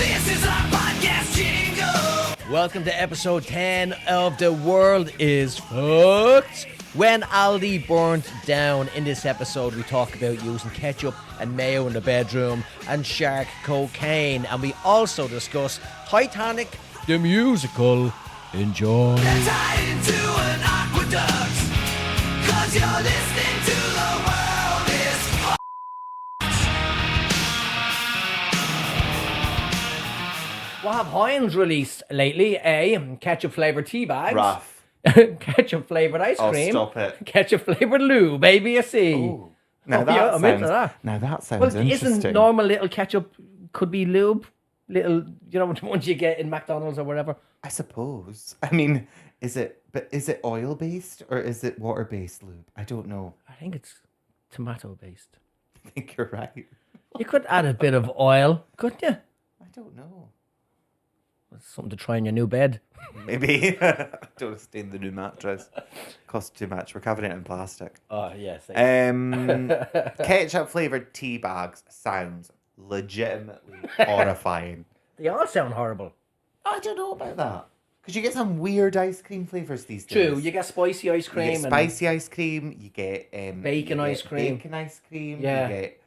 This is our podcast jingle. Welcome to episode 10 of The World is Fucked. When Aldi burnt down, in this episode we talk about using ketchup and mayo in the bedroom and shark cocaine, and we also discuss Titanic, the musical. Enjoy. They're tied into an aqueduct, 'cause you're listening to The World is Fucked. What have Heinz released lately? Ketchup flavoured tea bags. Rough. Ketchup flavoured ice Oh, cream. stop it. Ketchup flavoured lube, ABC. Ooh. Now, Oh, that yeah, I'm into sounds, that. now that sounds Well, interesting. isn't normal little ketchup could be lube? Little, you know, the ones you get in McDonald's or whatever. I suppose. I mean, is it oil based or is it water based lube? I don't know. I think it's tomato based. I think you're right. You could add a bit of oil, couldn't you? I don't know. That's something to try in your new bed. Maybe. Don't stain the new mattress. Costs too much. We're covering it in plastic. Oh, yes. Ketchup flavored tea bags sounds legitimately horrifying. They all sound horrible. I don't know about that. Because you get some weird ice cream flavors these days. True, you get spicy ice You cream. get spicy ice cream. You get Bacon you ice get cream. Bacon ice cream. Yeah. You get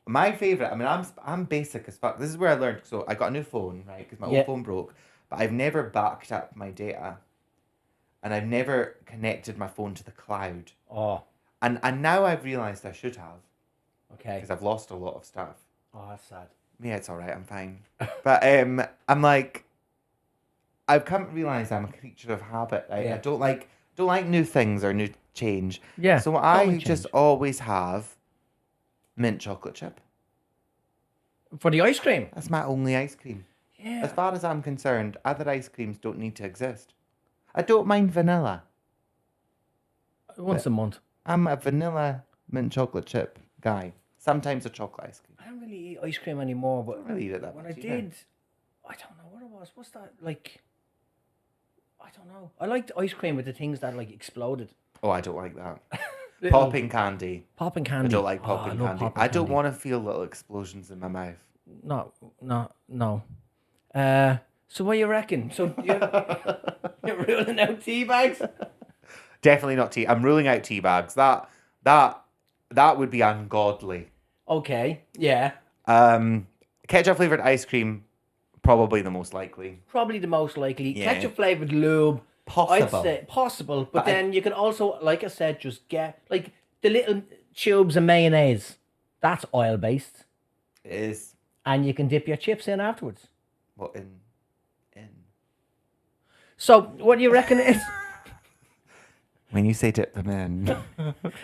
my favorite. I mean, I'm basic as fuck. This is where I learned. So I got a new phone, right? Because my Yeah. old phone broke. But I've never backed up my data, and I've never connected my phone to the cloud. Oh, And now I've realised I should have, okay. because I've lost a lot of stuff. Oh, that's sad. Yeah, it's all right. I'm fine. But I'm like, I've come to realise I'm a creature of habit. Yeah. I don't like new things or new change. Yeah, So don't I like just change. always have mint chocolate chip. For the ice cream? That's my only ice cream. Yeah. As far as I'm concerned, other ice creams don't need to exist. I don't mind vanilla. Once a month. I'm a vanilla mint chocolate chip guy. Sometimes a chocolate ice cream. I don't really eat ice cream anymore, but I don't really eat it that when much I either. did, I don't know what it was. What's that like? I don't know. I liked ice cream with the things that like exploded. Oh, I don't like that. Little Popping candy. popping I candy. don't like Oh, popping love candy. popping I don't candy. want to feel little explosions in my mouth. No. So what you reckon? So you're ruling out tea bags? Definitely not tea. I'm ruling out tea bags. That would be ungodly. Okay. Yeah. Ketchup flavored ice cream, probably the most likely. Probably the most likely. Yeah. Ketchup flavored lube. Possible. I'd say possible, but But then you can also, like I said, just get like the little tubes of mayonnaise. That's oil based, It is and you can dip your chips in afterwards. what in. So, what do you reckon it is? When you say dip them in,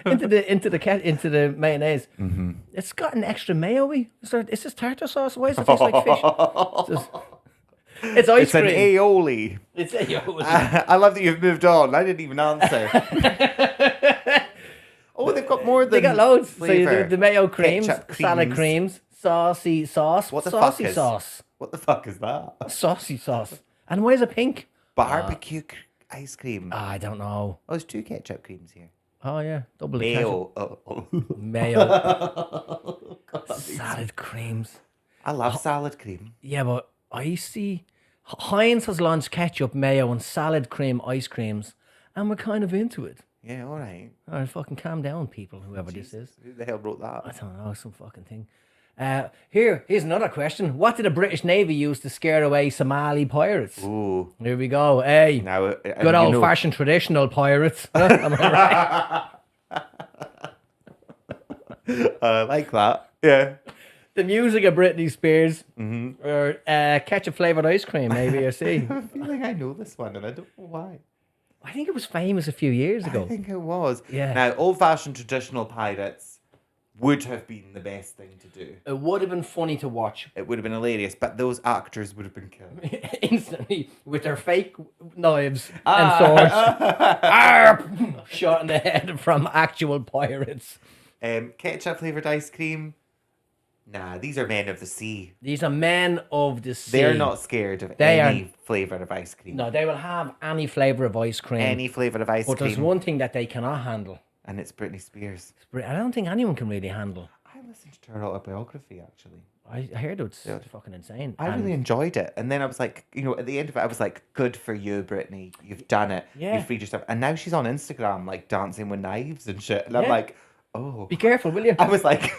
into the mayonnaise. Mm-hmm. It's got an extra mayo-y. Is this tartar sauce? Why does it taste like fish? It's ice it's an cream. aioli. It's aioli. I love that you've moved on. I didn't even answer. Oh, they've got more than They got loads. flavor. So the mayo creams, Ketchup salad creams, saucy sauce. What the saucy fuck is- sauce? What the fuck is that? Saucy sauce. And where's it pink? Barbecue ice cream. I don't know. Oh, there's 2 ketchup creams here. Oh yeah, double the ketchup. Mayo. Oh. Mayo. Salad creams. I love salad cream. Yeah, but I see Heinz has launched ketchup, mayo, and salad cream ice creams, and we're kind of into it. Yeah, all right. All right, fucking calm down, people, whoever this is. Who the hell wrote I that? don't know, some fucking thing. Here's another question. What did the British Navy use to scare away Somali pirates? Ooh. Here we go. Hey, Now, good old-fashioned traditional pirates. Huh? Am I right? I like that. Yeah. The music of Britney Spears, or ketchup-flavored ice cream, maybe, or see. I feel like I know this one and I don't know why. I think it was famous a few years ago. I think it was. Yeah. Now, old-fashioned traditional pirates would have been the best thing to do. It would have been funny to watch. It would have been hilarious, but those actors would have been killed. Instantly with their fake knives and swords. Arp! Shot in the head from actual pirates. Ketchup flavored ice cream. Nah, these are men of the sea. These are men of the sea. They're not scared of They any flavour of ice cream. No, they will have any flavour of ice cream. Any flavour of ice But there's cream. one thing that they cannot handle. And it's Britney Spears. I don't think anyone can really handle. I listened to her autobiography, actually. I heard it's fucking insane. I really enjoyed it. And then I was like, at the end of it, I was like, good for you, Brittany. You've done it. Yeah. You've freed yourself. And now she's on Instagram, like, dancing with knives and shit. And I'm like, oh. Be careful, will you? I was like,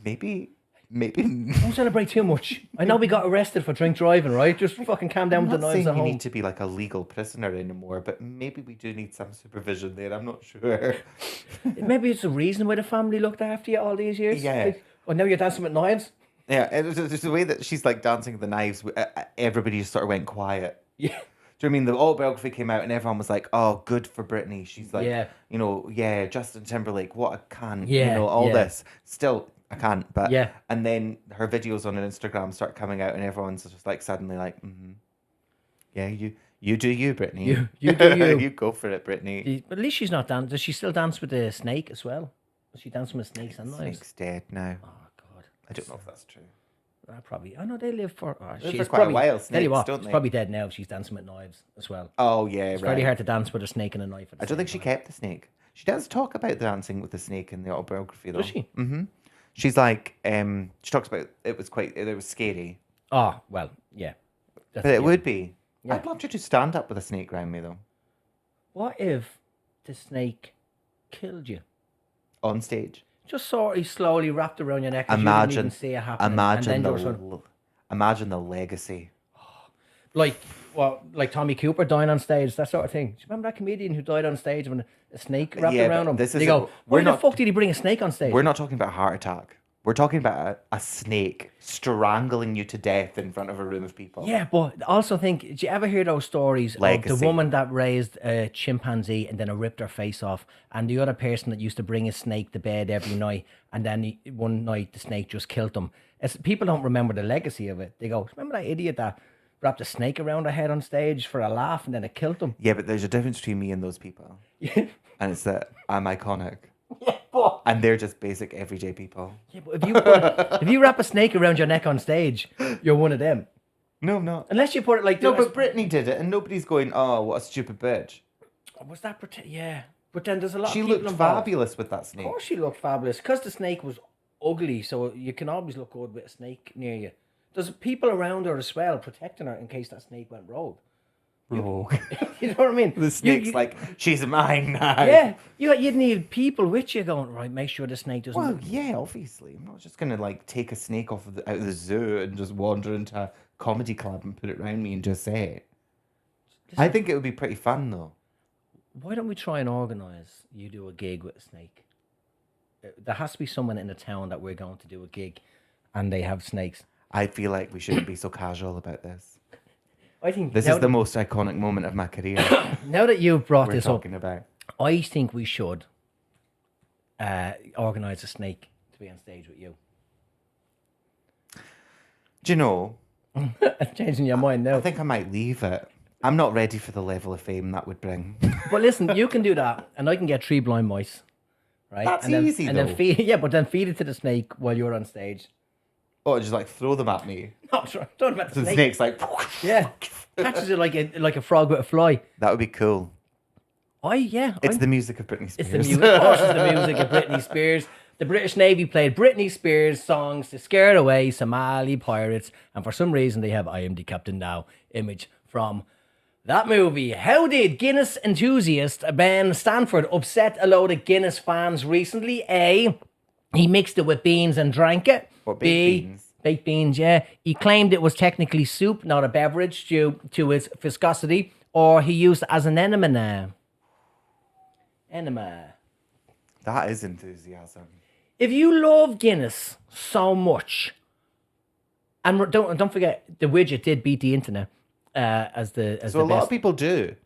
maybe. Don't celebrate too much. I know we got arrested for drink driving, right? Just fucking calm down with the knives at you home. need to be like a legal prisoner anymore, but maybe we do need some supervision there. I'm not sure. Maybe it's the reason why the family looked after you all these years. Yeah. Like, well, now you're dancing with knives. Yeah, it's the way that she's like dancing with the knives. Everybody just sort of went quiet. Yeah. Do you know what I mean? The autobiography came out and everyone was like, oh, good for Britney. She's like, Justin Timberlake, what a cunt. All this. Still, I can't. But and then her videos on Instagram start coming out and everyone's just like suddenly like, yeah, you do you, Britney. You do you. You go for it, Britney. But at least she's not dancing. Does she still dance with the snake as well? Is she dancing with snakes and knives? Snake's dead now. Oh, God. I don't know if that's true. Probably. I know they live for. For quite a while. Snakes, tell you what, don't she's they? probably dead now if she's dancing with knives as well. Oh yeah, It's very hard to dance with a snake and a knife. I don't think she kept the snake. She does talk about dancing with the snake in the autobiography, though. Does she? Mm-hmm. She's like, she talks about it was scary. Oh well, yeah. But it would be. Yeah. I'd love to just stand up with a snake around me, though. What if the snake killed you? On stage. Just sort of slowly wrapped around your neck. You didn't even see it happening. Imagine the legacy. Like Tommy Cooper dying on stage, that sort of thing. Do you remember that comedian who died on stage when a snake wrapped around him? They go, why the fuck did he bring a snake on stage? We're not talking about a heart attack. We're talking about a snake strangling you to death in front of a room of people. Yeah, but also think, did you ever hear those stories of the woman that raised a chimpanzee and then it ripped her face off, and the other person that used to bring a snake to bed every night, and then one night the snake just killed them? People don't remember the legacy of it. They go, remember that idiot that wrapped a snake around her head on stage for a laugh and then it killed them? Yeah, but there's a difference between me and those people. Yeah. And it's that I'm iconic. Yeah, but... And they're just basic everyday people. Yeah, but if you wrap a snake around your neck on stage, you're one of them. No, I'm not. Unless you put it like... No, but Britney did it and nobody's going, oh, what a stupid bitch. Was that... Yeah. But then there's a lot of people involved. She looked fabulous with that snake. Of course she looked fabulous. Because the snake was ugly, so you can always look good with a snake near you. There's people around her as well, protecting her in case that snake went rogue. Rogue. You know what I mean? The snake's like, she's mine now. Yeah. You'd need people with you going, right, make sure the snake doesn't... Well, yeah, obviously. I'm not just going to, like, take a snake out of the zoo and just wander into a comedy club and put it around me and just say it. I think it would be pretty fun, though. Why don't we try and organise you do a gig with a snake? There has to be someone in the town that we're going to do a gig and they have snakes. I feel like we shouldn't be so casual about this. I think this is the most iconic moment of my career. Now that you've brought this up, about. I think we should organise a snake to be on stage with you. Do you know? I'm changing your mind now. I think I might leave it. I'm not ready for the level of fame that would bring. But listen, you can do that, and I can get 3 blind mice, right? That's and then, easy, and though. then feed it to the snake while you're on stage. Oh, just like throw them at me. No, don't about the The snake. snake's like... Yeah, catches it like a frog with a fly. That would be cool. It's the music of Britney Spears. It's the music, of course, it's the music of Britney Spears. The British Navy played Britney Spears songs to scare away Somali pirates, and for some reason they have "I Am the Captain Now" image from that movie. How did Guinness enthusiast Ben Stanford upset a load of Guinness fans recently? A, he mixed it with beans and drank it. What, baked beans? Baked beans, yeah. He claimed it was technically soup, not a beverage, due to its viscosity, or he used it as an enema. Enema. That is enthusiasm. If you love Guinness so much, and don't forget, the widget did beat the internet as the So a lot of people do.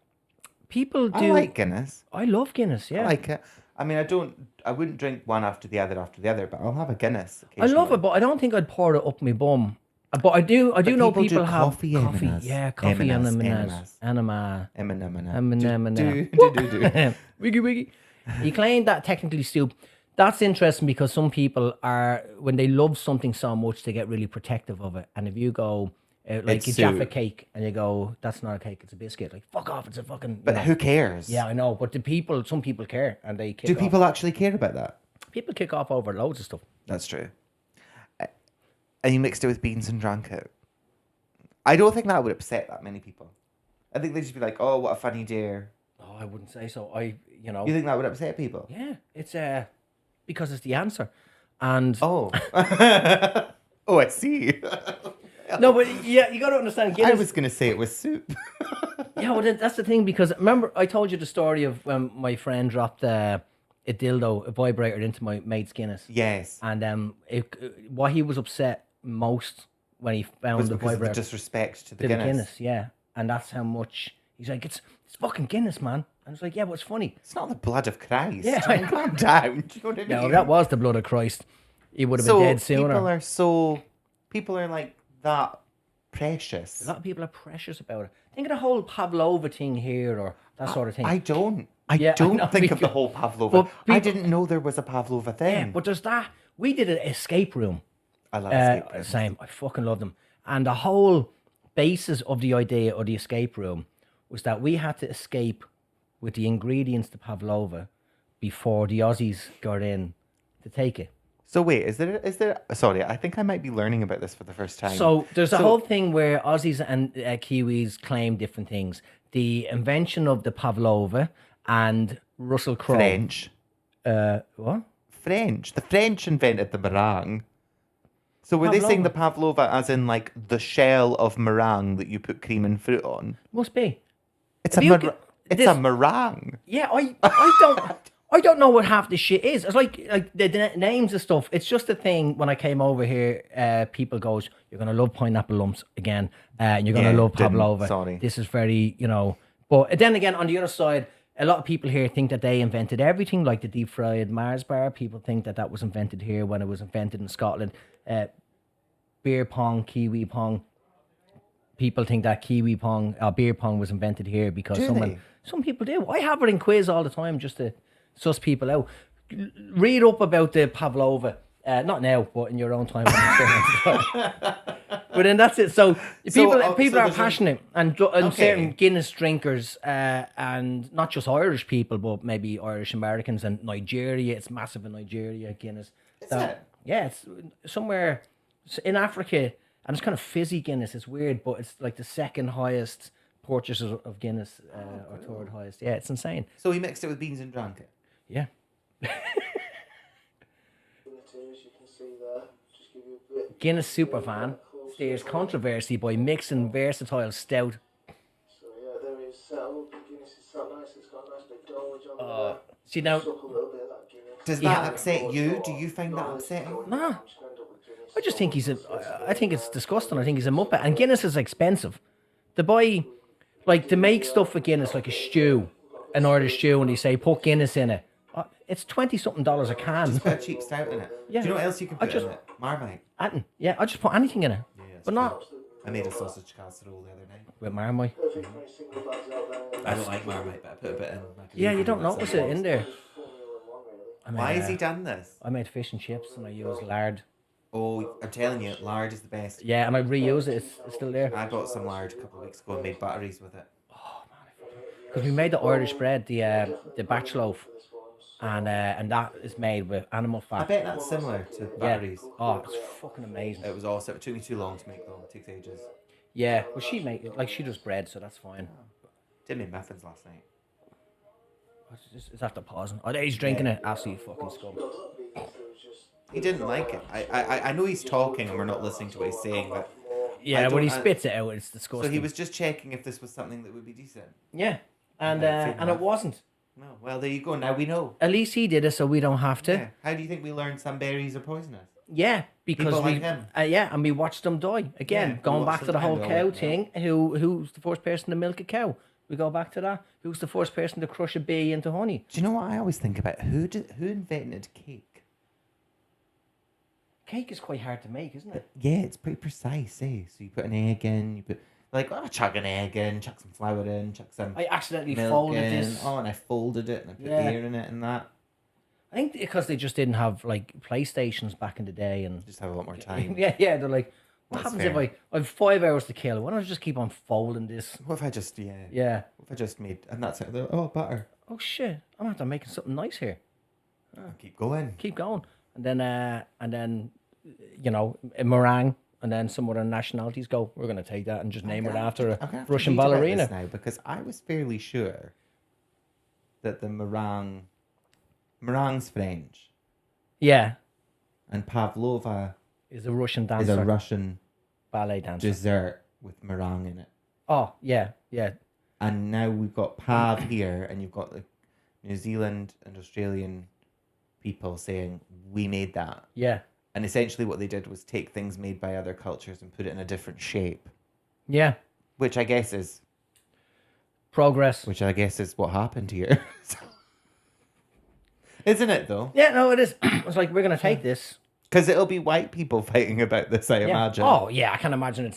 People do. I like Guinness. I love Guinness, yeah. I like it. I mean, I wouldn't drink one after the other, but I'll have a Guinness I love it, but I don't think I'd pour it up my bum. But I do know people have coffee. Yeah, coffee enemas. Enema. Do. Wiggy wiggy. He claimed that technically soup. That's interesting because some people are, when they love something so much, they get really protective of it. And if you go, like you jaffa cake and you go, that's not a cake, it's a biscuit. Like, fuck off, it's a fucking... But who cares? Yeah, I know. But some people care and they kick Do off. people actually care about that? People kick off over loads of stuff. That's true. and you mixed it with beans and drank it. I don't think that would upset that many people. I think they'd just be like, "Oh, what a funny dare." Oh, I wouldn't say so. You think that would upset people? Yeah, it's because it's the answer, and oh, oh, I see. No, but yeah, you got to understand. Guinness... I was gonna say it was soup. Yeah, well, that's the thing, because remember I told you the story of when my friend dropped a vibrator into my mate's Guinness. Yes. And what he was upset most when he found was the because vibrator of the disrespect to the Guinness. Yeah, and that's how much he's like, it's fucking Guinness, man. And it's like, yeah, but it's funny. It's not the blood of Christ. Yeah, calm down. Do you know what I mean? No, that was the blood of Christ. He would have been dead sooner. People are like that precious. A lot of people are precious about it. Think of the whole pavlova thing here, or that sort of thing. I don't think of the whole pavlova. I didn't know there was a pavlova thing. Yeah, but there's that. We did an escape room. I love escape rooms. Same. I fucking love them. And the whole basis of the idea of the escape room was that we had to escape with the ingredients to pavlova before the Aussies got in to take it. So wait, is there? Sorry, I think I might be learning about this for the first time. So there's a whole thing where Aussies and Kiwis claim different things. The invention of the pavlova and Russell Crowe. French. What? French. The French invented the meringue. So were they saying the pavlova as in like the shell of meringue that you put cream and fruit on? Must be. It's a meringue. Yeah, I don't know what half this shit is. It's like the names and stuff. It's just a thing. When I came over here, people goes, "You're gonna love pineapple lumps again, and you're gonna love pavlova." Sorry, this is very, But then again, on the other side, a lot of people here think that they invented everything, like the deep fried Mars bar. People think that was invented here when it was invented in Scotland. Beer pong, kiwi pong. People think that kiwi pong, beer pong was invented here because some people do. I have it in quiz all the time just to suss people out. Read up about the pavlova. Not now, but in your own time. But then that's it. So people are passionate, and certain Guinness drinkers, and not just Irish people, but maybe Irish Americans and Nigeria. It's massive in Nigeria, Guinness. Is it? Yeah, it's somewhere in Africa, and it's kind of fizzy Guinness. It's weird, but it's like the second highest purchases of Guinness, or third highest. Yeah, it's insane. So he mixed it with beans and drank it? Yeah. Guinness superfan steers controversy by mixing versatile stout. So yeah, there is Guinness is so nice. It's got a nice big dome on there. See now, Suck a little bit of that Guinness. Does that upset you? Do you find that upsetting? Nah. I just think I think it's disgusting. I think he's a muppet. And Guinness is expensive. To buy, to make stuff with Guinness, like a stew, an Irish stew, and they say put Guinness in it. It's $20-something a can. Just put a cheap stout in it. Yeah. Do you know what else you can put in it? Marmite. Yeah, I just put anything in it. Yeah, but not. I made a sausage casserole the other night. With Marmite. I don't like Marmite, but I put a bit in. Yeah, you don't notice it in there. Why has he done this? I made fish and chips and I used lard. Oh, I'm telling you, lard is the best. Yeah, and I reuse it. It's still there. I bought some lard a couple of weeks ago and made batteries with it. Oh man, because we made the Irish bread, the batch loaf, and that is made with animal fat. I bet that's similar to batteries. Yeah. Oh, it's fucking amazing. It was awesome. It took me too long to make though. It takes ages. Yeah, well she she does bread, so that's fine. Did make muffins last night. It's after pausing. Oh, he's drinking it. Absolutely fucking scum. He didn't like it. I know he's talking and we're not listening to what he's saying, but yeah, when he spits it out, it's disgusting. So he was just checking if this was something that would be decent. Yeah, and it wasn't. No, well there you go. Now we know. At least he did it, so we don't have to. Yeah. How do you think we learned some berries are poisonous? Yeah, because people like him. And we watched them die again. Yeah, going back to the whole cow like thing. Who's the first person to milk a cow? We go back to that. Who's the first person to crush a bee into honey? Do you know what I always think about? Who invented cake? Cake is quite hard to make, isn't it? Yeah, it's pretty precise, eh? So you put an egg in, you put chuck an egg in, chuck some flour in, chuck some. I accidentally milk folded in. this. Oh, and I folded it and I put beer in it and that. I think because they just didn't have PlayStations back in the day and just have a lot more time. yeah, they're like, what happens if I have 5 hours to kill? Why don't I just keep on folding this? What if I just Yeah. What if I just made and that's it? Oh, butter. Oh shit! I'm gonna have to make something nice here. Keep going. Keep going, and then a meringue, and then some other nationalities go, we're going to take that and just name it after a Russian ballerina. Now, because I was fairly sure that the meringue's French. Yeah. And pavlova is a Russian dancer. Is a Russian ballet dancer. Dessert with meringue in it. Oh, yeah, yeah. And now we've got pav here, and you've got the New Zealand and Australian people saying, we made that. Yeah. And essentially what they did was take things made by other cultures and put it in a different shape. Yeah. Which I guess is... progress. Which I guess is what happened here. Isn't it, though? Yeah, no, it is. It's like, we're going to take this. Because it'll be white people fighting about this, I imagine. Oh, yeah, I can imagine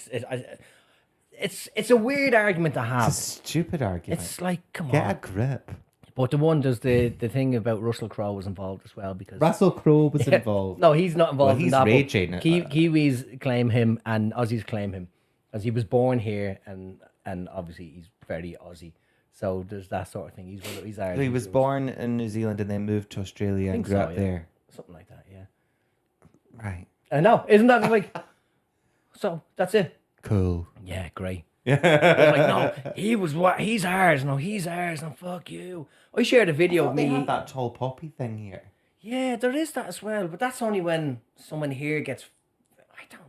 it's a weird argument to have. It's a stupid argument. It's like, come on. Get a grip. But the thing about Russell Crowe was involved as well, because Russell Crowe was involved. No, he's not involved in that. He's raging. Kiwis claim him and Aussies claim him, as he was born here, and obviously he's very Aussie. So there's that sort of thing. He's Irish. So he was born in New Zealand and then moved to Australia and grew up there. Something like that, yeah. Right. I know, isn't that like? So that's it. Cool. Yeah, great. Like, no, he was what? He's ours. No, he's ours. No, fuck you. I shared a video of me. They have that tall poppy thing here. Yeah, there is that as well, but that's only when someone here gets.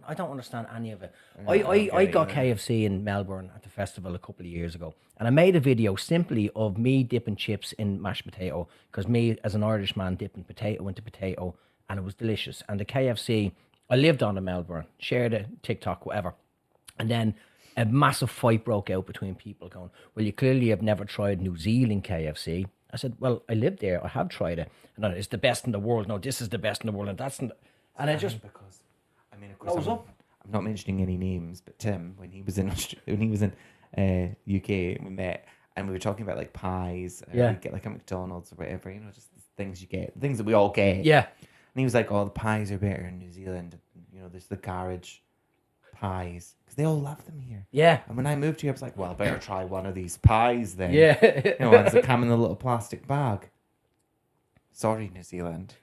I don't understand any of it. I got KFC in Melbourne at the festival a couple of years ago, and I made a video simply of me dipping chips in mashed potato, because me as an Irish man dipping potato into potato, and it was delicious. And the KFC, I lived on in Melbourne, shared a TikTok, whatever, and then a massive fight broke out between people going, well, you clearly have never tried New Zealand KFC. I said, well, I lived there. I have tried it. And it's the best in the world. No, this is the best in the world. And that's... And I just... Because, I mean, of course, I'm not mentioning any names, but Tim, when he was in UK, we met, and we were talking about, like, pies. Yeah. We get, like, a McDonald's or whatever, just the things you get. Things that we all get. Yeah. And he was like, oh, the pies are better in New Zealand. There's the garage pies, because they all love them here. Yeah. And when I moved here, I was like, well, I better try one of these pies then. Yeah. Ones that come in a little plastic bag. Sorry, New Zealand.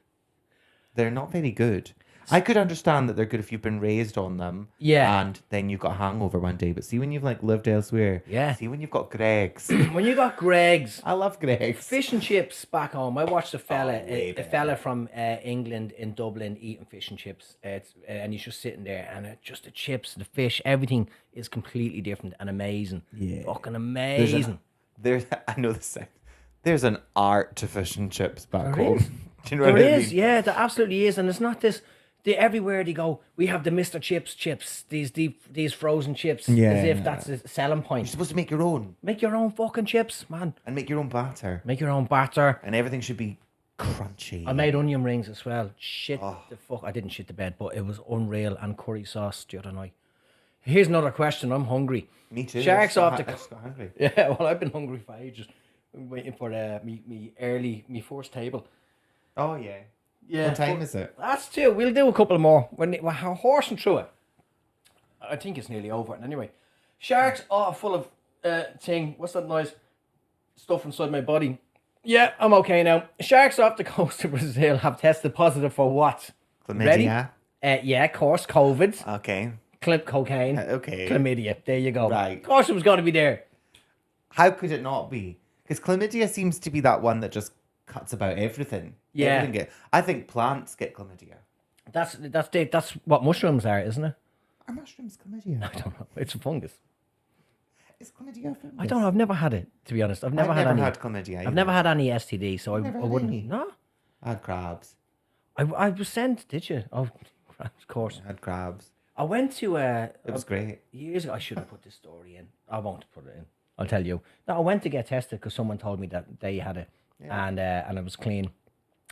They're not very good. I could understand that they're good if you've been raised on them. Yeah. And then you've got a hangover one day. But see, when you've lived elsewhere. Yeah. See, when you've got Greg's. When you got Greg's. I love Greg's. Fish and chips back home. I watched a fella from England in Dublin eating fish and chips. And he's just sitting there, and just the chips, the fish, everything is completely different and amazing. Yeah. Fucking amazing. I know this. There's an art to fish and chips back home. Do you know what I mean? There is, yeah, there absolutely is. And it's not this... everywhere they go, we have the Mr. Chips, these frozen chips, as if that's a selling point. You're supposed to make your own. Make your own fucking chips, man. And make your own batter. Make your own batter. And everything should be crunchy. I made onion rings as well. The fuck, I didn't shit the bed, but it was unreal. And curry sauce the other night. Here's another question. I'm hungry. Me too. Sharks off the... I just got hungry. Yeah, well, I've been hungry for ages. I'm waiting for me first table. Oh, yeah. Yeah, what time is it? That's 2. We'll do a couple more. We're horsing through it. I think it's nearly over. And anyway, sharks are full of thing. What's that noise? Stuff inside my body. Yeah, I'm okay now. Sharks off the coast of Brazil have tested positive for what? Chlamydia. Ready? Yeah, of course. COVID. Okay. Cocaine. Okay. Chlamydia. There you go. Right. Of course it was going to be there. How could it not be? Because chlamydia seems to be that one that just cuts about everything. Yeah. I think plants get chlamydia. That's what mushrooms are, isn't it? Are mushrooms chlamydia? I don't know. It's a fungus. Is chlamydia a fungus? I don't know. I've never had it, to be honest. I've never had chlamydia. I've never had any STD, so I wouldn't. Any. No. I had crabs. I was sent, did you? Oh, of course. I had crabs. I went to it was great. Years ago. I should have put this story in. I won't put it in. I'll tell you. No, I went to get tested because someone told me that they had it, and it was clean.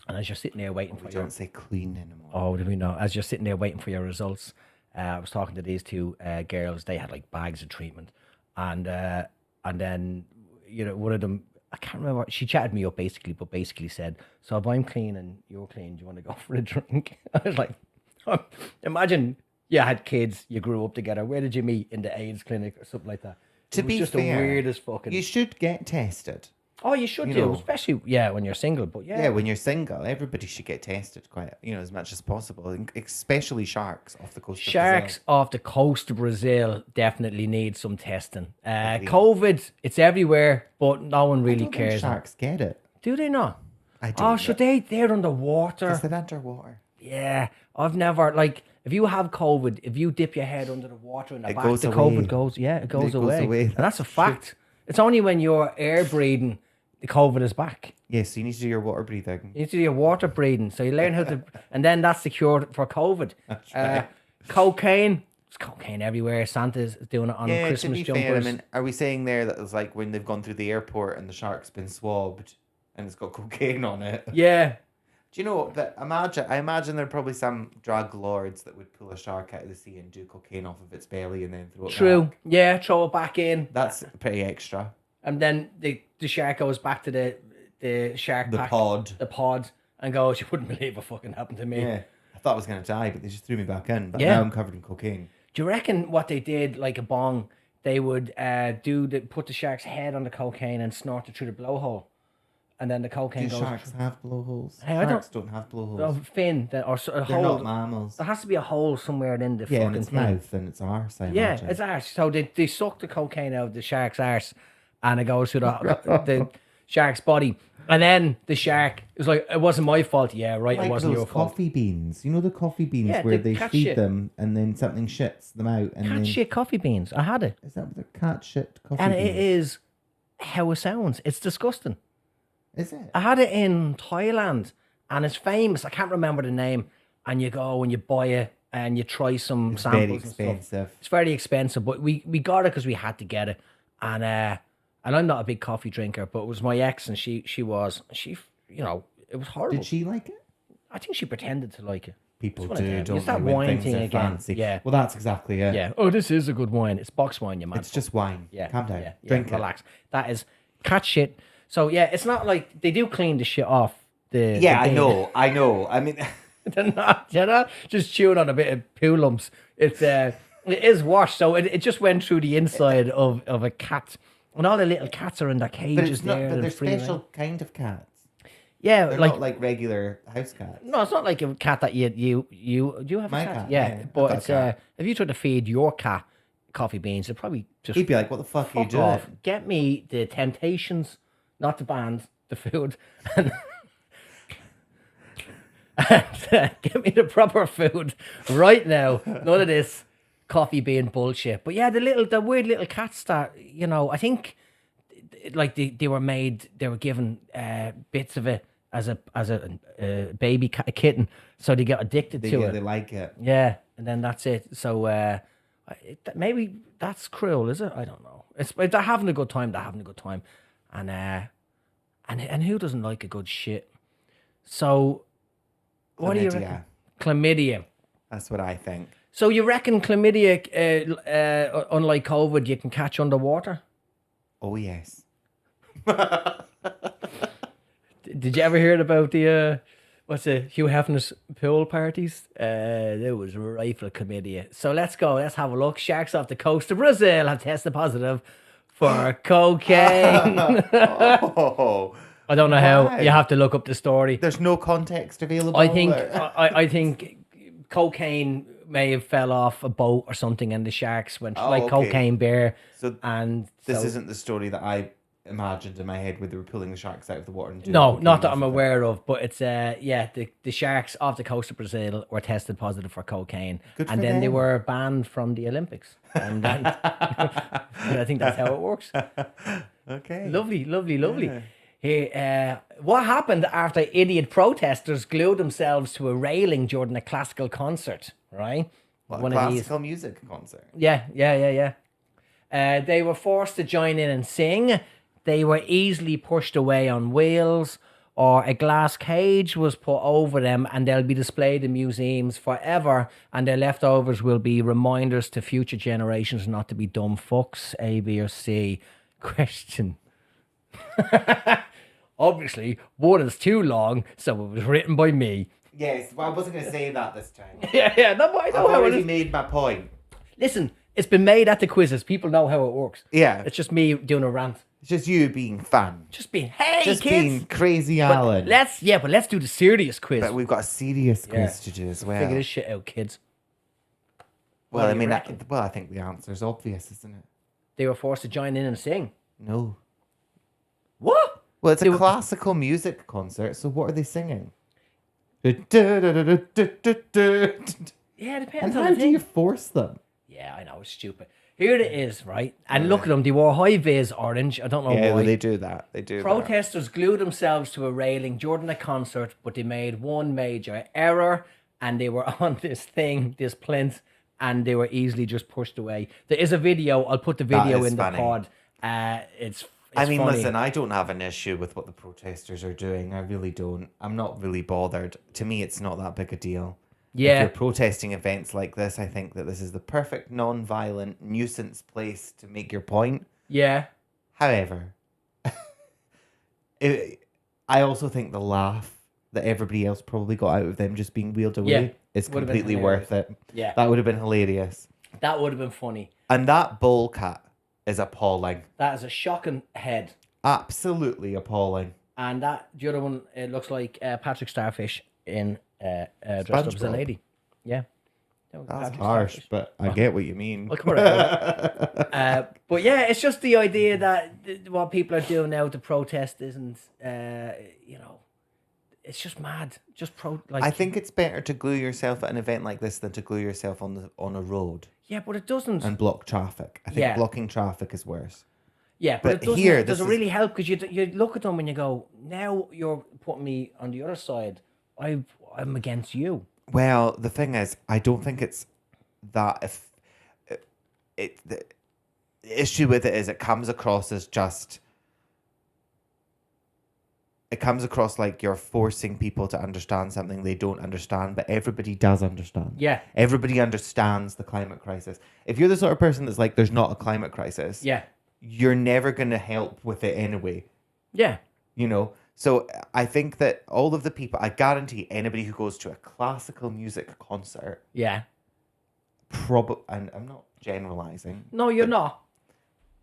And as you're sitting there waiting for don't say clean anymore. Oh, do we know? As you're sitting there waiting for your results, I was talking to these 2 girls. They had like bags of treatment, and then one of them, I can't remember. She chatted me up basically said, "So if I'm clean and you're clean, do you want to go for a drink?" I was like, imagine you had kids, you grew up together. Where did you meet? In the AIDS clinic or something like that. To be just fair, the weirdest fucking... You should get tested. Oh, you should do, especially when you're single. But yeah, when you're single, everybody should get tested quite, as much as possible, and especially sharks off the coast. Sharks off the coast of Brazil definitely need some testing. COVID, it's everywhere, but no one really cares. Sharks get it, do they not? I don't. Oh, should they? They're underwater. Because they're underwater. Yeah, I've never if you have COVID, if you dip your head under the water in the back, the COVID goes. Yeah, it goes away. And that's a fact. It's only when you're air breathing, the COVID is back. Yes, so you need to do your water breathing. You need to do your water breathing. So you learn how to, and then that's the cure for COVID. That's right. Cocaine. There's cocaine everywhere. Santa's doing it on Christmas jumpers. Fair, I mean, are we saying there that it's like when they've gone through the airport and the shark's been swabbed and it's got cocaine on it? Yeah. Do you know that? I imagine there are probably some drug lords that would pull a shark out of the sea and do cocaine off of its belly and then throw it back. Yeah, throw it back in. That's pretty extra. And then the shark goes back to the shark pack, the pod, and goes, "You wouldn't believe what fucking happened to me." Yeah, I thought I was gonna die, but they just threw me back in. But now I'm covered in cocaine. Do you reckon what they did, like a bong, they would put the shark's head on the cocaine and snort it through the blowhole? And then the cocaine goes... Do sharks have blowholes? Hey, sharks don't have blowholes. A fin, They're not mammals. There has to be a hole somewhere in the fucking fucking in its thing. mouth and its arse, I imagine. Yeah, it's arse. So they suck the cocaine out of the shark's arse and it goes through the shark's body. And then the shark was like, "It wasn't my fault." Yeah, right, it wasn't your fault. Coffee beans. You know the coffee beans where they feed them and then something shits them out. And cat shit coffee beans. I had it. Is that what the cat shit coffee beans? And it is how it sounds. It's disgusting. Is it? I had it in Thailand and it's famous. I can't remember the name. And you go and you buy it and you try some samples. Very expensive. It's very expensive, but we got it because we had to get it. And I'm not a big coffee drinker, but it was my ex and she was. She, it was horrible. Did she like it? I think she pretended to like it. People do, don't it's that wine thing again. Fancy. Yeah. Well, that's exactly it. Yeah. Oh, this is a good wine. It's box wine, you man. It's just wine. Yeah. Calm down. Drink it. Relax. That is cat shit. So yeah, it's not like they do clean the shit off. I know. I mean, they're not just chewing on a bit of poo lumps. It is washed, so it just went through the inside of a cat, and all the little cats are in their cages there. But they're special kind of cats. Yeah, they're not like regular house cats. No, it's not like a cat that you have a cat. Yeah, but it's if you try to feed your cat coffee beans, it'd probably just he'd be like, "What the fuck are you doing? Get me the Temptations, not the band, the food, and get me the proper food right now. None of this coffee bean bullshit." But yeah, the weird little cats that I think like they were given bits of it as a baby cat, a kitten, so they get addicted to it. They like it. Yeah, and then that's it. So maybe that's cruel, is it? I don't know. They're having a good time. And who doesn't like a good shit? So what do you reckon? Chlamydia. That's what I think. So you reckon chlamydia, unlike COVID, you can catch underwater? Oh yes. Did you ever hear about the Hugh Hefner's pool parties? There was rife with chlamydia. So let's go. Let's have a look. Sharks off the coast of Brazil have tested positive for cocaine. Oh, I don't know how. You have to look up the story. There's no context available. I think cocaine may have fell off a boat or something, and the sharks went cocaine bear. So this isn't the story that I imagined in my head, where they were pulling the sharks out of the water. And no, not that I'm aware of, but it's the sharks off the coast of Brazil were tested positive for cocaine, and then they were banned from the Olympics. And then, I think that's how it works. Okay, lovely. Yeah. Hey, what happened after idiot protesters glued themselves to a railing during a classical concert? Right, classical music concert. Yeah. They were forced to join in and sing. They were easily pushed away on wheels, or a glass cage was put over them, and they'll be displayed in museums forever, and their leftovers will be reminders to future generations not to be dumb fucks. A, B, or C? Question. Obviously, one is too long, so it was written by me. Yes, well, I wasn't going to say that this time. Yeah, no, but I know I've already made my point. Listen, It's been made at the quizzes. People know how it works. Yeah. It's just me doing a rant. It's just you being fun. Just being, hey, Just kids. being crazy Alan. Let's do the serious quiz. But we've got a serious quiz to do as well. Figure this shit out, kids. Well, I mean, I think the answer's obvious, isn't it? They were forced to join in and sing. No. What? Well, it's a classical music concert, so what are they singing? Yeah, it depends And on how the do thing. you force them? Yeah, I know, it's stupid. Here it is, right? And look at them. They wore high-vis orange. I don't know Yeah, why. well, they do that. They do that. Protesters glued themselves to a railing during the concert, but they made one major error, and they were on this plinth, and they were easily just pushed away. There is a video. I'll put the video in funny. the pod. It's funny. listen, I don't have an issue with what the protesters are doing. I really don't. I'm not really bothered. To me, it's not that big a deal. Yeah. If you're protesting events like this, I think that this is the perfect non-violent nuisance place to make your point. Yeah. However, I also think the laugh that everybody else probably got out of them just being wheeled away is Would have been completely worth it. Yeah. That would have been hilarious. That would have been funny. And that bowl cat is appalling. That is a shocking head. Absolutely appalling. And the other one, it looks like Patrick Starfish in dressed up as a lady. Yeah. That's Patrick harsh, Starfish. but I get what you mean. Well, correct. But yeah, it's just the idea that what people are doing now to protest isn't, it's just mad. I think it's better to glue yourself at an event like this than to glue yourself on a road Yeah, but it doesn't. and block traffic. I think blocking traffic is worse. Yeah, but it doesn't. here, Does this it really help? Because you look at them and you go, now you're putting me on the other side. I'm against you. Well, the thing is, I don't think it's that. If the issue with it is, it comes across as just. It comes across like you're forcing people to understand something they don't understand, but everybody does understand. Yeah. Everybody understands the climate crisis. If you're the sort of person that's like, there's not a climate crisis, Yeah. you're never going to help with it anyway. Yeah. You know? So I think that all of the people, I guarantee anybody who goes to a classical music concert, Yeah. and I'm not generalizing. No, you're not.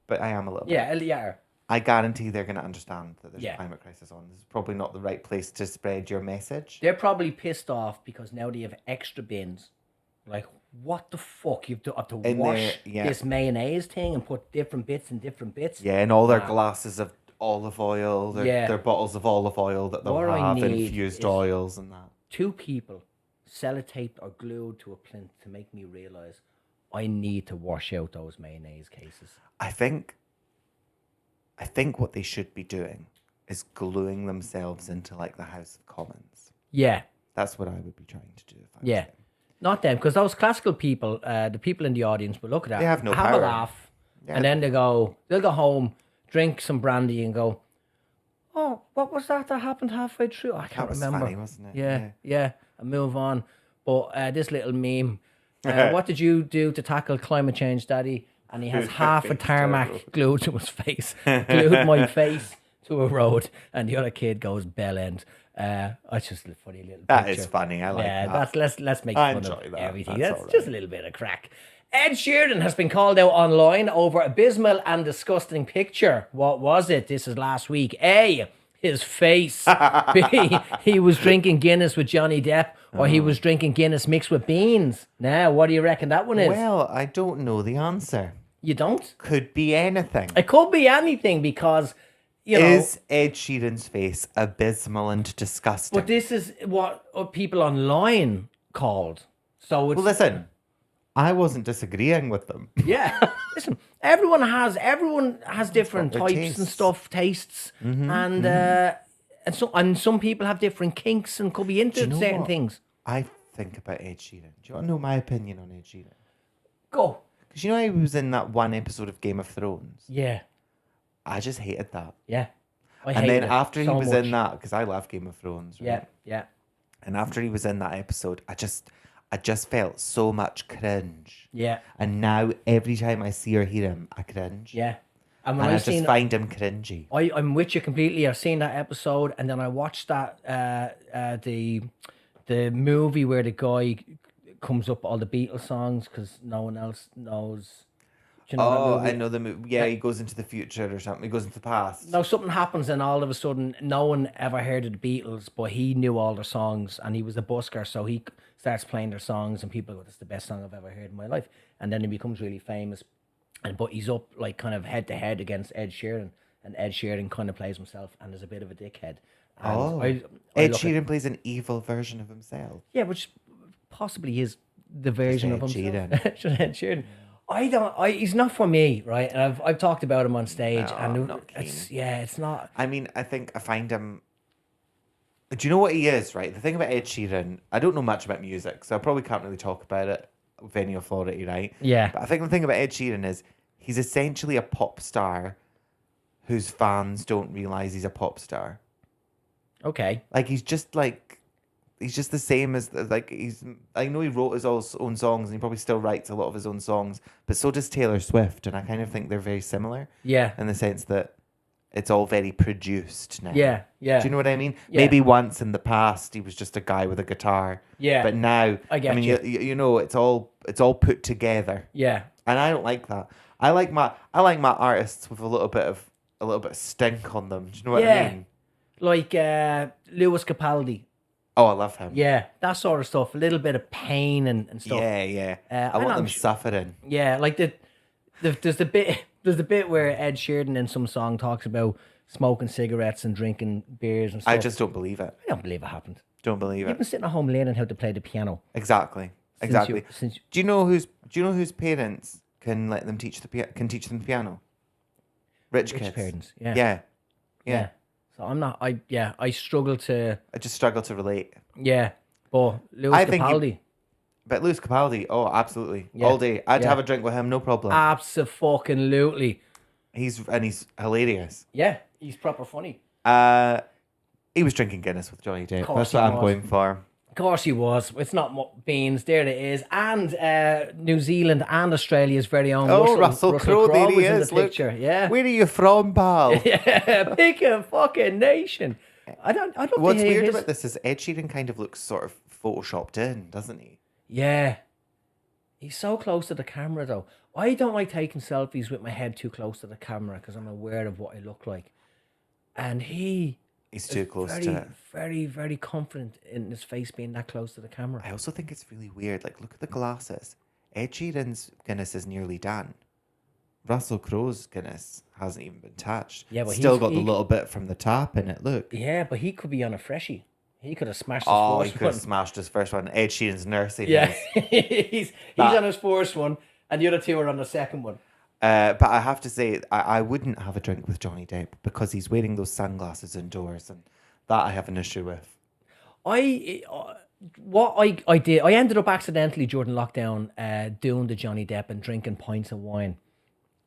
But I am a little bit. Yeah. I guarantee they're going to understand that there's Yeah. a climate crisis on. This is probably not the right place to spread your message. They're probably pissed off because now they have extra bins. Like, what the fuck? You have to wash this mayonnaise thing and put different bits in different bits? Yeah, and all their glasses of olive oil, their bottles of olive oil that they'll have, infused oils and that. 2 people sellotaped or glued to a plinth to make me realise I need to wash out those mayonnaise cases. I think what they should be doing is gluing themselves into like the House of Commons. Yeah. That's what I would be trying to do. If I was them. Not them, because those classical people, the people in the audience will look at that, They have no have power. a laugh, and then they'll go home, drink some brandy and go, oh, what was that happened halfway through? I can't remember. Funny, wasn't it? Yeah, and move on. But this little meme, what did you do to tackle climate change, Daddy? And he has half a tarmac glued to his face. Glued my face to a road. And the other kid goes bell end. It's just a funny little picture. That is funny. I like that. Let's make fun of that. everything. That's That's all just a little bit of crack. Ed Sheeran has been called out online over abysmal and disgusting picture. What was it? This is last week. A, his face. B, he was drinking Guinness with Johnny Depp, or he was drinking Guinness mixed with beans. Now, what do you reckon that one is? Well, I don't know the answer. You don't? Could be anything. It could be anything because, Is Ed Sheeran's face abysmal and disgusting? But this is what people online called. So it's... Well, listen, I wasn't disagreeing with them. Yeah. Listen, everyone has different types tastes. and stuff, tastes, and some people have different kinks and could be into certain things. I think about Ed Sheeran. Do you want to know my opinion on Ed Sheeran? Go. Because you know he was in that one episode of Game of Thrones? Yeah. I just hated that. Yeah. And then after he was in that, because I love Game of Thrones, right? Yeah. And after he was in that episode, I just felt so much cringe. Yeah. And now every time I see or hear him, I cringe. Yeah. And I just find him cringy. I'm with you completely. I've seen that episode, and then I watched that the movie where the guy comes up all the Beatles songs because no one else knows. Do you know that movie? I know the movie. Yeah, he goes into the future or something. He goes into the past. No, something happens and all of a sudden no one ever heard of the Beatles, but he knew all their songs and he was the busker, so he starts playing their songs and people go, "That's the best song I've ever heard in my life." And then he becomes really famous. But he's up like kind of head to head against Ed Sheeran, and Ed Sheeran kind of plays himself and is a bit of a dickhead. And Ed Sheeran plays an evil version of himself. Yeah, which possibly is the version of himself. Sheeran. Ed Sheeran. He's not for me, right? And I've talked about him on stage, and it's not. I mean, I think I find him. Do you know what he is, right? The thing about Ed Sheeran, I don't know much about music, so I probably can't really talk about it with any authority, right? Yeah. But I think the thing about Ed Sheeran is he's essentially a pop star whose fans don't realize he's a pop star. Okay. Like he's just the same as I know he wrote his own songs and he probably still writes a lot of his own songs, but so does Taylor Swift, and I kind of think they're very similar. Yeah. In the sense that it's all very produced now. Yeah, yeah. Do you know what I mean? Yeah. Maybe once in the past he was just a guy with a guitar. Yeah. But now, I get you know, it's all put together. Yeah. And I don't like that. I like my artists with a little bit of stink on them. Do you know what I mean? Like Lewis Capaldi. Oh, I love him. Yeah, that sort of stuff. A little bit of pain and stuff. Yeah. I want them suffering. Yeah, like there's the bit where Ed Sheeran in some song talks about smoking cigarettes and drinking beers and stuff. I just don't believe it. I don't believe it happened. Don't believe You've it. been sitting at home learning how to play the piano. Exactly. Since Do you know whose parents can let them teach them piano? Rich kids. parents. Yeah. Yeah. So I'm not. I struggle to. I just struggle to relate. Yeah, but Lewis Capaldi. But Lewis Capaldi, oh, absolutely. Yeah. All day. I'd Yeah. have a drink with him, no problem. Abso-fucking-lutely. He's hilarious. Yeah, he's proper funny. He was drinking Guinness with Johnny Depp. Course That's what he I'm was. going for. Of course he was. It's not beans. There it is. And New Zealand and Australia's very own Russell Crowe, there he was is. in the picture. Yeah. Where are you from, pal? Yeah, pick a fucking nation. I don't. What's weird about this is Ed Sheeran kind of looks sort of photoshopped in, doesn't he? Yeah. He's so close to the camera, though. I don't like taking selfies with my head too close to the camera because I'm aware of what I look like. And he's too close very, to it. very, very confident in his face being that close to the camera. I also think it's really weird. Like, look at the glasses. Ed Sheeran's Guinness is nearly done. Russell Crowe's Guinness hasn't even been touched. Yeah, but still got the little bit from the top in it. Look. Yeah, but he could be on a freshie. He could have smashed his Oh, first he could one. have smashed his first one. Ed Sheeran's nursing. Yeah, his. he's on his first one, and the other two are on the second one. But I have to say, I wouldn't have a drink with Johnny Depp because he's wearing those sunglasses indoors, and that I have an issue with. What I did, I ended up accidentally during lockdown doing the Johnny Depp and drinking pints of wine.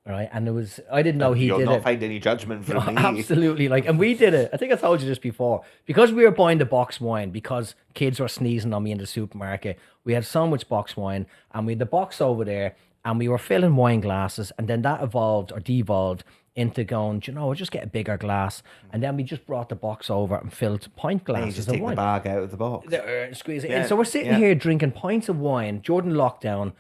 Right, and I didn't know he did it. You'll not find any judgment from me. Absolutely, and we did it. I think I told you this before. Because we were buying the box wine, because kids were sneezing on me in the supermarket, we had so much box wine, and we had the box over there, and we were filling wine glasses, and then that evolved or devolved into going, we'll just get a bigger glass, and then we just brought the box over and filled pint glasses you just of take wine. the bag out of the box. Squeeze it in. So we're sitting here drinking pints of wine during lockdown.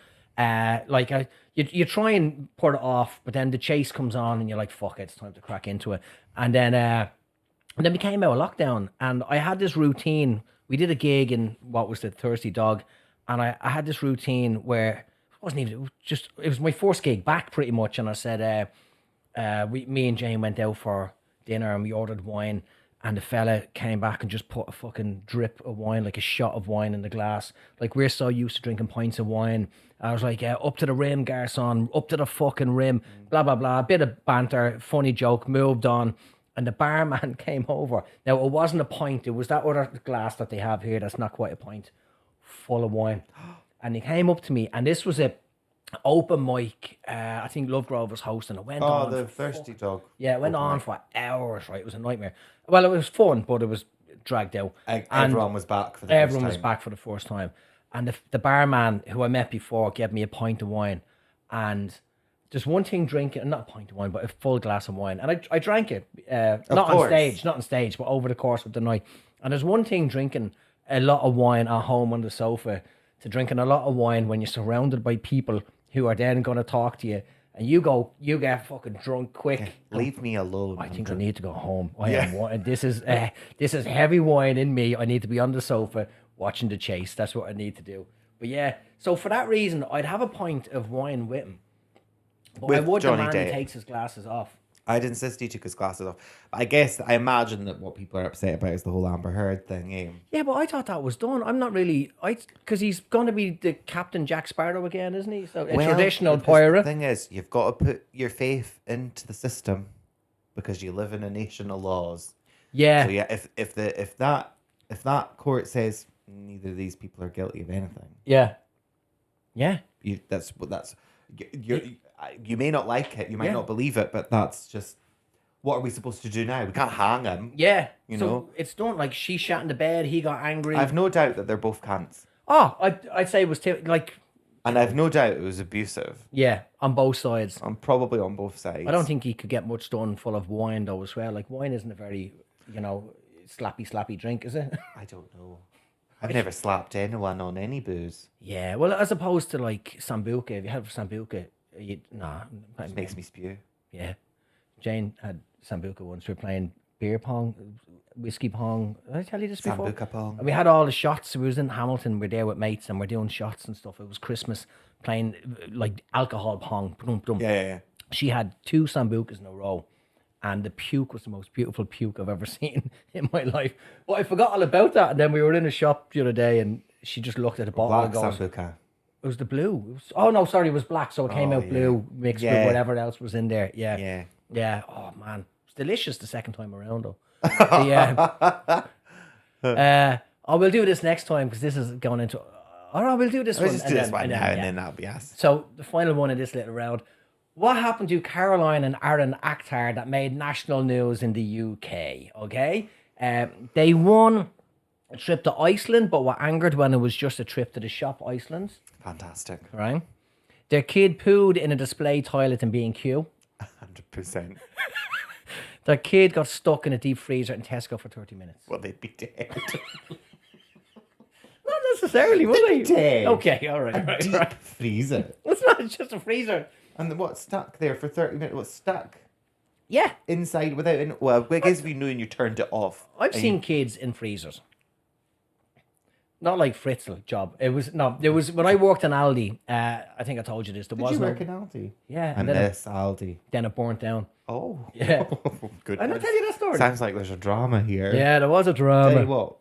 You try and put it off, but then the chase comes on, and you're like, "Fuck it, it's time to crack into it." And then we came out of lockdown, and I had this routine. We did a gig in what was the Thirsty Dog, and I had this routine where it was my first gig back pretty much, and I said, me and Jane went out for dinner, and we ordered wine. And the fella came back and just put a fucking drip of wine, like a shot of wine in the glass. Like, we're so used to drinking pints of wine. I was like, up to the rim, garçon, up to the fucking rim, blah, blah, blah. A bit of banter, funny joke, moved on. And the barman came over. Now, it wasn't a pint. It was that other glass that they have here that's not quite a pint, full of wine. And he came up to me, and this was a open mic. I think Lovegrove was hosting. It went on. Oh, the Thirsty Dog. Yeah, it went on for hours, right? It was a nightmare. Well, it was fun, but it was dragged out. Everyone was back for the first time. Everyone was back for the first time. And the barman who I met before gave me a pint of wine. And there's one thing drinking, not a pint of wine, but a full glass of wine. And I drank it, not on stage, but over the course of the night. And there's one thing drinking a lot of wine at home on the sofa to drinking a lot of wine when you're surrounded by people who are then going to talk to you, and you get fucking drunk quick. Leave me alone. I think I need to go home. This is heavy wine in me. I need to be on the sofa watching The Chase. That's what I need to do. But yeah, so for that reason, I'd have a pint of wine with him. But I would demand he takes his glasses off. I'd insist he took his glasses off. I imagine that what people are upset about is the whole Amber Heard thing, eh? Yeah, but I thought that was done. I'm not really... Because he's going to be the Captain Jack Sparrow again, isn't he? So a traditional pirate. The thing is, you've got to put your faith into the system because you live in a nation of laws. Yeah. So yeah, if that court says neither of these people are guilty of anything. Yeah. Yeah. You may not like it, you might not believe it, but that's just, what are we supposed to do now? We can't hang him. Yeah. You know? It's done. Like, she shat in the bed, he got angry. I've no doubt that they're both cunts. Oh, I'd say it was and I've no doubt it was abusive. Yeah, on both sides. I'm probably on both sides. I don't think he could get much done full of wine though as well. Like, wine isn't a very, slappy drink, is it? I don't know. I've never slapped anyone on any booze. Yeah, well, as opposed to like Sambuca. If you had Sambuca, it makes me spew. Yeah. Jane had Sambuca once. We were playing beer pong, whiskey pong. Did I tell you this before? Sambuca pong. And we had all the shots. We was in Hamilton. We're there with mates and we're doing shots and stuff. It was Christmas, playing like alcohol pong. Yeah. She had 2 Sambucas in a row. And the puke was the most beautiful puke I've ever seen in my life. But I forgot all about that. And then we were in a shop the other day and she just looked at the bottle and goes... Sambuca. It was the blue. It was black. So it came out blue mixed with whatever else was in there. Yeah. Yeah. Oh, man. It's delicious the second time around, though. We'll do this next time because this is going into... we'll do this one. Just do this one now and then that'll be us. So the final one in this little round. What happened to Caroline and Aaron Akhtar that made national news in the UK? Okay, they won a trip to Iceland, but were angered when it was just a trip to the shop Iceland. Fantastic. Right? Their kid pooed in a display toilet in B&Q. 100%. Their kid got stuck in a deep freezer in Tesco for 30 minutes. Well, they'd be dead. Not necessarily, would they? Dead. Okay, all right. A deep freezer. It's not just a freezer. And then what stuck there for 30 minutes? What stuck? Yeah. Inside without... Well, I guess if you knew and you turned it off. I've seen kids in freezers. Not like Fritzl job. There was when I worked in Aldi, I think I told you this. Did you work in Aldi? Yeah. And this Aldi. Then it burnt down. Oh. Yeah. Goodness. I didn't tell you that story. Sounds like there's a drama here. Yeah, there was a drama. Tell you what,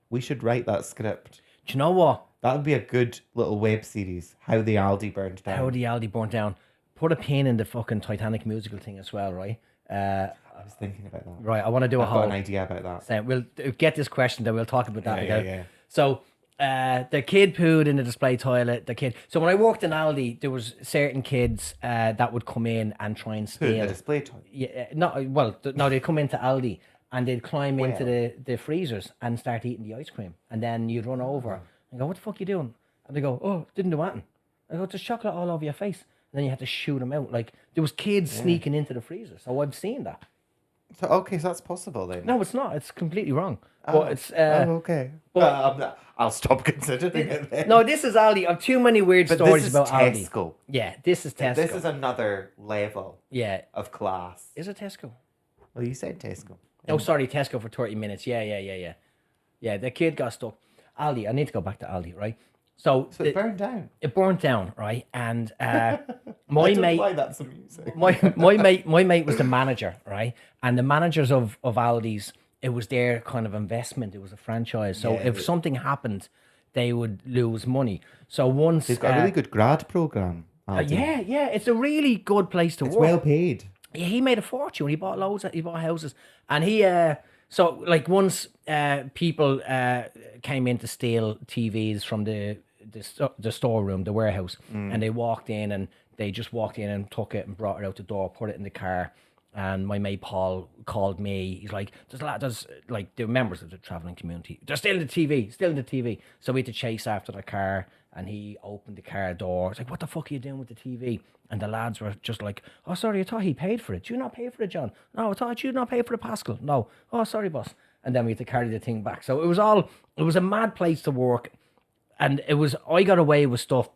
we should write that script. Do you know what? That would be a good little web series. How the Aldi burned down. How the Aldi burnt down. Put a pin in the fucking Titanic musical thing as well, right? I was thinking about that. Right, I want to do I've got an idea about that. So we'll get this question, then we'll talk about that. Yeah. So, the kid pooed in the display toilet. So when I worked in Aldi, there was certain kids that would come in and try and steal. Poo in the display toilet? Yeah, no, they'd come into Aldi and they'd climb into the freezers and start eating the ice cream. And then you'd run over and go, "What the fuck are you doing?" And they go, "Oh, didn't do anything." I go, "There's chocolate all over your face." And then you had to shoot them out. Like, there was kids sneaking into the freezer. So I've seen that. So that's possible then. No, it's not. It's completely wrong. Oh, but it's okay. But I'll stop considering it then. No, this is Aldi. I've too many weird stories about Aldi. Tesco. Yeah, this is Tesco. This is another level. Yeah. Of class. Is it Tesco? Well, you said Tesco. Oh, sorry, Tesco for 30 minutes. Yeah. Yeah, the kid got stuck. Aldi. I need to go back to Aldi, right? So it burned down. It burnt down, right? And my mate, why that's amusing. my mate was the manager, right? And the managers of Aldi's, it was their kind of investment. It was a franchise. So if something happened, they would lose money. So once they've got a really good grad program. Yeah, it's a really good place to work. It's well paid. Yeah, he made a fortune. He bought houses, and he so like once people came in to steal TVs from the storeroom, the warehouse, and they walked in and took it and brought it out the door, put it in the car. And my mate Paul called me. He's like, there's like the members of the traveling community. They're still in the TV. So we had to chase after the car, and he opened the car door. It's like, what the fuck are you doing with the TV? And the lads were just like, oh, sorry, I thought he paid for it. Do you not pay for it, John? No, I thought you not pay for the Pascal. No. Oh, sorry, boss. And then we had to carry the thing back. So it was a mad place to work. and I got away with stuff.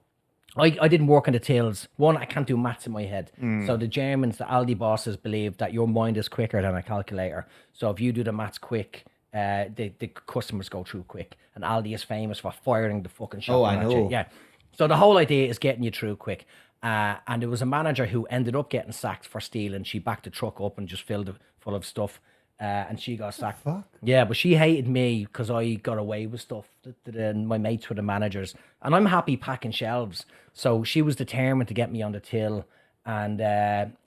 I didn't work in the tills. One, I can't do maths in my head. So the Germans, the Aldi bosses, believe that your mind is quicker than a calculator. So if you do the maths quick, the customers go through quick. And Aldi is famous for firing the fucking shop. Oh, I know. Yeah. So the whole idea is getting you through quick. And there was a manager who ended up getting sacked for stealing. She backed the truck up and just filled it full of stuff. And she got sacked. Fuck? Yeah, but she hated me because I got away with stuff. My mates were the managers, and I'm happy packing shelves. So she was determined to get me on the till, and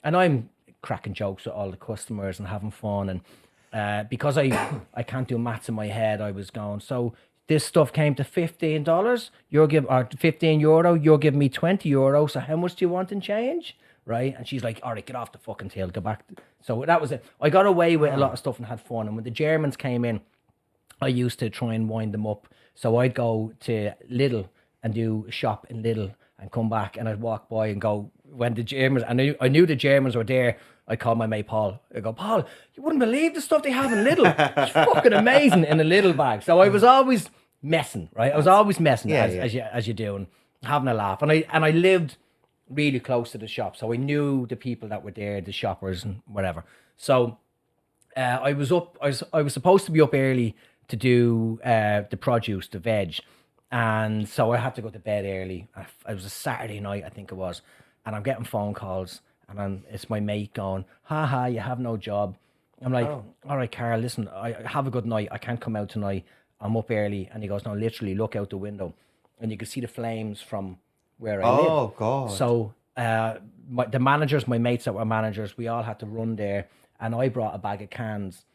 I'm cracking jokes with all the customers and having fun. And because I can't do maths in my head, I was going. So this stuff came to $15. Or €15. You're giving me €20. So how much do you want in change? Right? And she's like, all right, get off the fucking till, go back. So that was it. I got away with a lot of stuff and had fun. And when the Germans came in, I used to try and wind them up. So I'd go to Lidl and do a shop in Lidl and come back, and I'd walk by and go, when the Germans, I knew the Germans were there, I called my mate Paul. I go, Paul, you wouldn't believe the stuff they have in Lidl. It's fucking amazing in a Lidl bag. So I was always messing, right? I was always messing as you do, and having a laugh. And I lived really close to the shop, so I knew the people that were there, the shoppers and whatever. So I was supposed to be up early to do the produce, the veg, and so I had to go to bed early. It was a Saturday night, I think it was, and I'm getting phone calls, and it's my mate going, "Ha, you have no job." I'm like, "All right, Carl, listen, I have a good night. I can't come out tonight. I'm up early." And he goes, "No, literally, look out the window, and you can see the flames from where I live." Oh, God. So the managers, my mates that were managers, we all had to run there, and I brought a bag of cans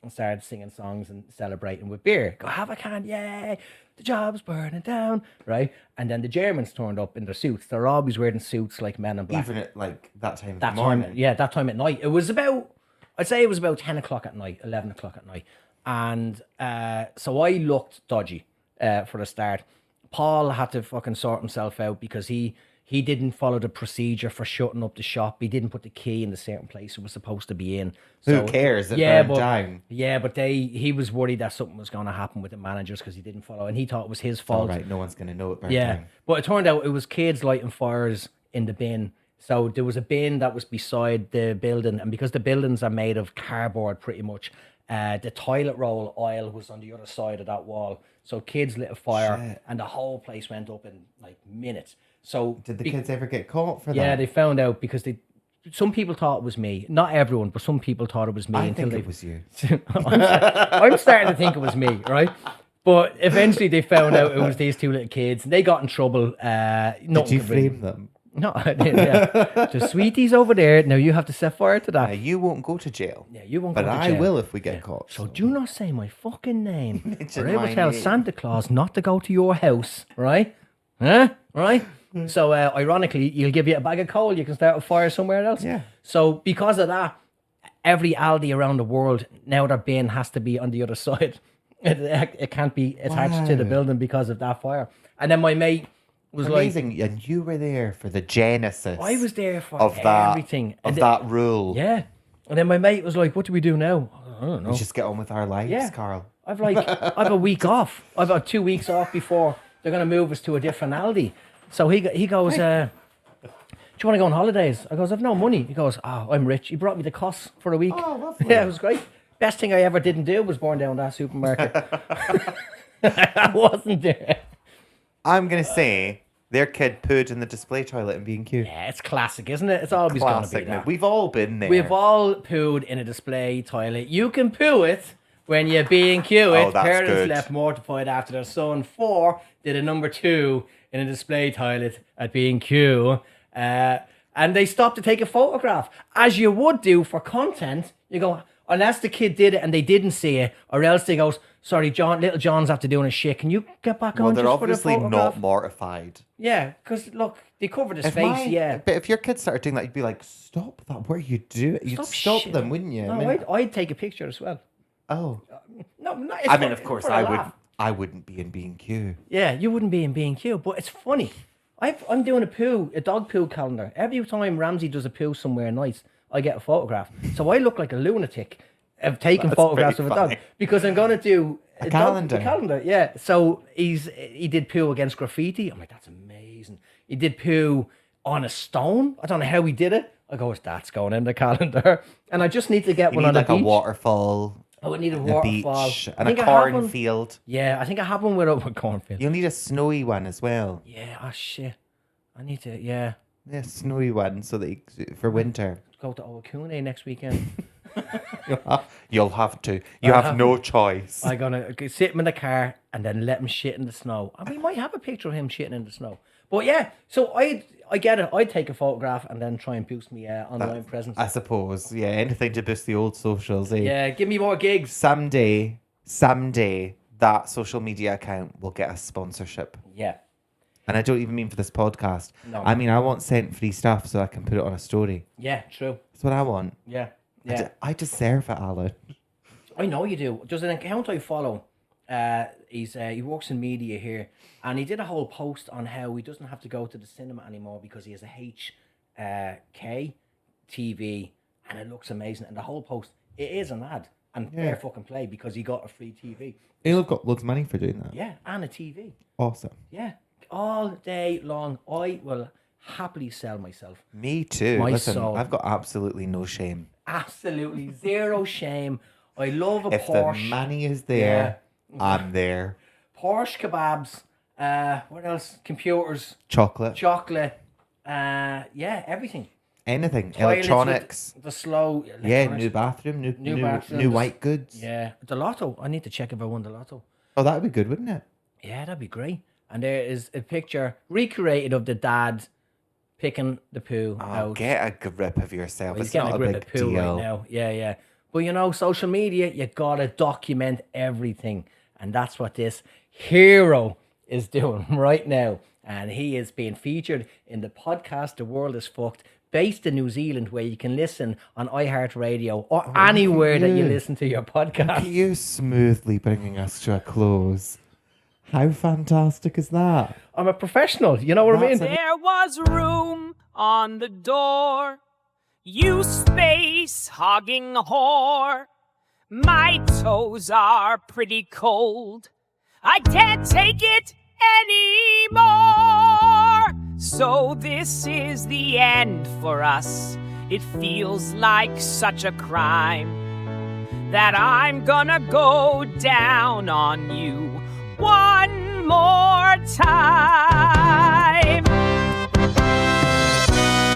and started singing songs and celebrating with beer. Go, have a can, yay, the job's burning down, right? And then the Germans turned up in their suits. They're always wearing suits like Men in Black. Even at like that time of the morning. That time at night. It was about, I'd say it was about 10 o'clock at night, 11 o'clock at night. And so I looked dodgy for the start. Paul had to fucking sort himself out because he didn't follow the procedure for shutting up the shop. He didn't put the key in the certain place it was supposed to be in. So, who cares? Down. Yeah, but he was worried that something was going to happen with the managers because he didn't follow, and he thought it was his fault. All right, no one's going to know it. Yeah, but it turned out it was kids lighting fires in the bin. So there was a bin that was beside the building, and because the buildings are made of cardboard pretty much, the toilet roll aisle was on the other side of that wall. So kids lit a fire, and the whole place went up in like minutes. So did the kids ever get caught for that? Yeah, they found out because some people thought it was me. Not everyone, but some people thought it was me. I think it was you. I'm starting to think it was me, right? But eventually they found out it was these two little kids, and they got in trouble. Did you frame them? No, I didn't. Yeah. The sweeties over there. Now you have to set fire to that. You won't go to jail. Yeah, you won't go to jail. But I will if we get caught. So do not say my fucking name. Or I will my tell name. Santa Claus not to go to your house, right? Huh? Right? So ironically, you'll give you a bag of coal, you can start a fire somewhere else. Yeah. So because of that, every Aldi around the world, now their bin has to be on the other side. It can't be attached to the building because of that fire. And then my mate was amazing, and you were there for the genesis. I was there for everything. That rule. Yeah. And then my mate was like, what do we do now? I don't know. We just get on with our lives, Carl. I've a week off. I've got 2 weeks off before they're going to move us to a different Aldi. So he goes, do you want to go on holidays? I goes, I've no money. He goes, I'm rich. He brought me the costs for a week. Oh, lovely. Yeah, it was great. Best thing I ever didn't do was burn down that supermarket. I wasn't there. I'm going to say their kid pooed in the display toilet in B&Q. Yeah, it's classic, isn't it? It's always going to be that. We've all been there. We've all pooed in a display toilet. You can poo it when you're B&Q it. Parents left mortified after their son 4 did a number 2 in a display toilet at B&Q. And they stopped to take a photograph. As you would do for content, you go, unless the kid did it and they didn't see it, or else they goes, sorry, John, little John's after doing a shit. Can you get back on? Well, they're just for the obviously photograph? not mortified. Yeah, because look, they covered his face. Yeah, but if your kids started doing that, you'd be like, "Stop that! What are you doing? You'd stop them, wouldn't you?" No, I'd take a picture as well. Oh, no, I mean, of course, I would. I wouldn't be in B&Q. Yeah, you wouldn't be in B&Q, but it's funny. I'm doing a dog poo calendar. Every time Ramsey does a poo somewhere nice, I get a photograph. So I look like a lunatic of taking photographs of a dog because I'm going to do A calendar. A calendar, yeah. So he did poo against graffiti. I'm like, that's amazing. He did poo on a stone. I don't know how he did it. I go, that's going in the calendar. And I just need to get one on the beach. Like a waterfall. I would need a waterfall. Beach and a cornfield. Yeah, I think I have one with a cornfield. You'll need a snowy one as well. Yeah, oh shit. I need to, yeah. Yeah, snowy one so that for winter. Go to Owakune next weekend. You'll have to. You have no choice. I'm going to sit him in the car and then let him shit in the snow. And we might have a picture of him shitting in the snow. But yeah, so I get it. I'd take a photograph and then try and boost me online presence. I suppose. Yeah, anything to boost the old socials, eh? Yeah, give me more gigs. Someday, that social media account will get a sponsorship. Yeah. And I don't even mean for this podcast. No. I mean, I want scent-free stuff so I can put it on a story. Yeah, true. That's what I want. Yeah. Yeah. I deserve it, Alan. I know you do. There's an account I follow. He works in media here, and he did a whole post on how he doesn't have to go to the cinema anymore because he has a HK TV, and it looks amazing. And the whole post, it is an ad, and fair fucking play because he got a free TV. He'll got loads of money for doing that. Yeah, and a TV. Awesome. Yeah, all day long. I will happily sell myself. Me too. My Listen, soul. I've got absolutely no shame. Absolutely zero shame. I love a if Porsche. The money is there, I'm there. Porsche kebabs. What else? Computers. Chocolate. Yeah, everything. Anything. Toilets Electronics. The slow. Yeah, new bathroom. New white goods. Yeah, the lotto. I need to check if I won the lotto. Oh, that would be good, wouldn't it? Yeah, that'd be great. And there is a picture recreated of the dad picking the poo out. Get a grip of yourself. Well, it's not a big deal. right now. Yeah. But you know, social media, you gotta document everything. And that's what this hero is doing right now. And he is being featured in the podcast The World is Fucked, based in New Zealand, where you can listen on iHeartRadio or anywhere that you listen to your podcast. Look at you smoothly bringing us to a close. How fantastic is that? I'm a professional, you know what I mean? There was room on the door, you space hogging whore. My toes are pretty cold, I can't take it anymore. So this is the end for us. It feels like such a crime that I'm gonna go down on you one more time.